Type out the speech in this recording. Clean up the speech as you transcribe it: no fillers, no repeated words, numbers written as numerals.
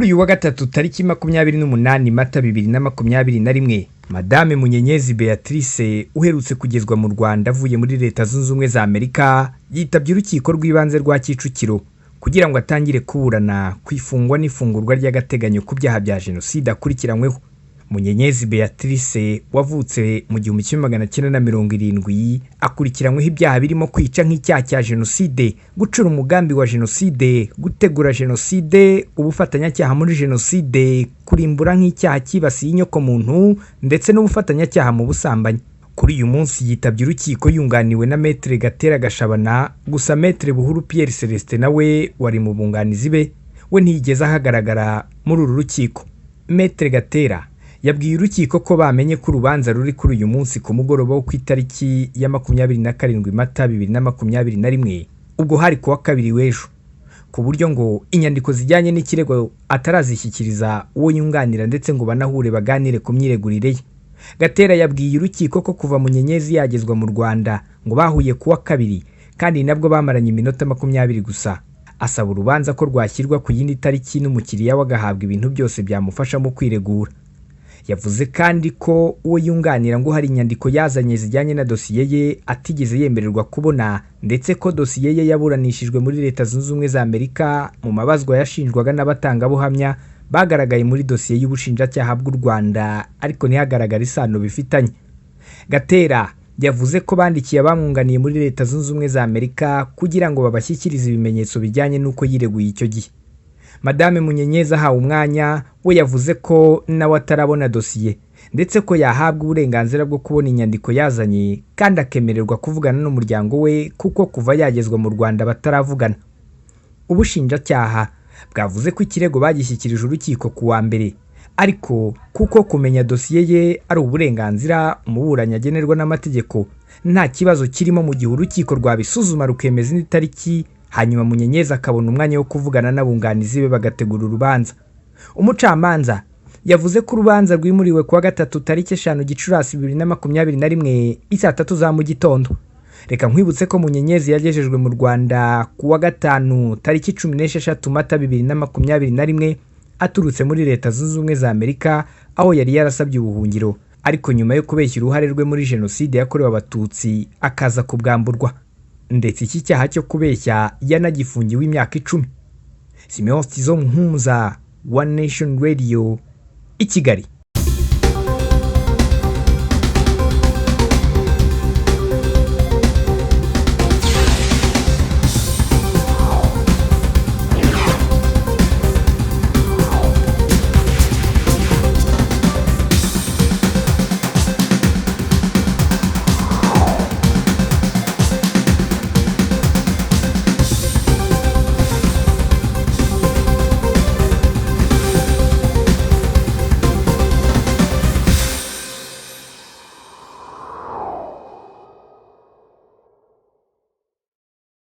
kuri uyu wa gatatu tariki 28 Mata 2021 Madame Munyenyezi Beatrice uherutse kugezwa mu Rwanda avuye muri Leta Zunze Ubumwe za Amerika yitabye urukiko rw'ibanze rwa Kicukiro kugira ngo atangire kuburana kwifungwa n'ifungurwa ry'agateganyo ku byaha bya jenoside akurikiranyweho. Munyenyezi Beatrice wavutse mu 1970 akurikiranyweho ibyaha birimo kwica nk'icyaha cya jenoside, gucura umugambi wa jenoside, gutegura jenoside, ubufatanyacyaha muri jenoside, kurimbura nk'icyaha kibasiye inyoko muntu ndetse n'ubufatanyacyaha mu busambanyi. Kuri uyu munsi yitabye urukiko yunganiwe na Maître Gatera Gashabana, gusa Maître Buhuru Pierre Celestin nawe wari mu bunganizi be we ntiyigeze ahagaragara muri uru rukiko. Maître Gatera yabwiye urukiko ko bamenye ko urubanza ruri kuri uyu munsi ku mugoroba wo ku itariki ya 27 Mata 2021 ubwo hari kuwa kabiri w'ejo, ku buryo ngo inyandiko zijyanye n'ikirego atarazishyikiriza uwo yunganira ndetse ngo banahure baganire ku myiregurire ye. Gatera yabwiye urukiko ko kuva Munyenyezi yagezwa mu Rwanda ngo bahuye kuwa kabiri kandi nabwo bamaranye iminota 20 gusa. Asaba urubanza ko rwashyirwa ku yindi tariki n'umukiriya wagahabwa ibintu byose byamufasha mu kwiregura. Yavuze kandi ko uwo yunganira ngo hari inyandiko yazanye zijyanye na dosiye ye atigeze yemererwa kubona, ndetse ko dosiye ye yaburanishijwe muri Leta Zunze Ubumwe za Amerika mu mabazwa yashinjwaga n'abatangabuhamya bagaragaye muri dosiye y'ubushinjacyaha bw'u Rwanda ariko ntihagaragara isano bifitanye. Gatera yavuze ko bandikiye abamwunganiye muri Leta Zunze Ubumwe za Amerika kugira ngo babashyikirize ibimenyetso bijyanye n'uko yireguye icyo gihe. Madame Munyenyezi ahawe umwanya we yavuze ko nawe atarabona dosiye ndetse ko yahabwa uburenganzira bwo kubona inyandiko yazanye kandi akemererwa kuvugana n'umuryango we kuko kuva yagezwa mu Rwanda bataravugana. Ubushinjacyaha bwavuze ko ikirego bagishyikirije urukiko ku wa mbere, ariko kuko kumenya dosiye ye ari uburenganzira umuburanyi agenerwa n'amategeko nta kibazo kirimo mu gihe urukiko rwabisuzuma rukemeza indi tariki, hanyuma Munyenyezi akabona umwanya wo kuvugana n'abunganizi be bagategura urubanza. Umucamanza yavuze ko urubanza rwimuriwe kuwa gatatu tariki 5 Gicurasi 2021 isaa 3 za mu gitondo. Reka nkwibutse ko Munyenyezi yagejejwe mu Rwanda kuwa gatanu tariki 16 Mata 2021 aturutse muri Leta Zunze Ubumwe za Amerika aho yari yarasabye ubuhungiro, ariko nyuma yo kubeshya uruhare rwe muri jenoside yakorewe abatutsi akaza kubwamburwa, ndetse iki cyaha cyo kubeshya yanagifungiwe imyaka 10. Simeon Stizo Muhumuza, One Nation Radio, i Kigali.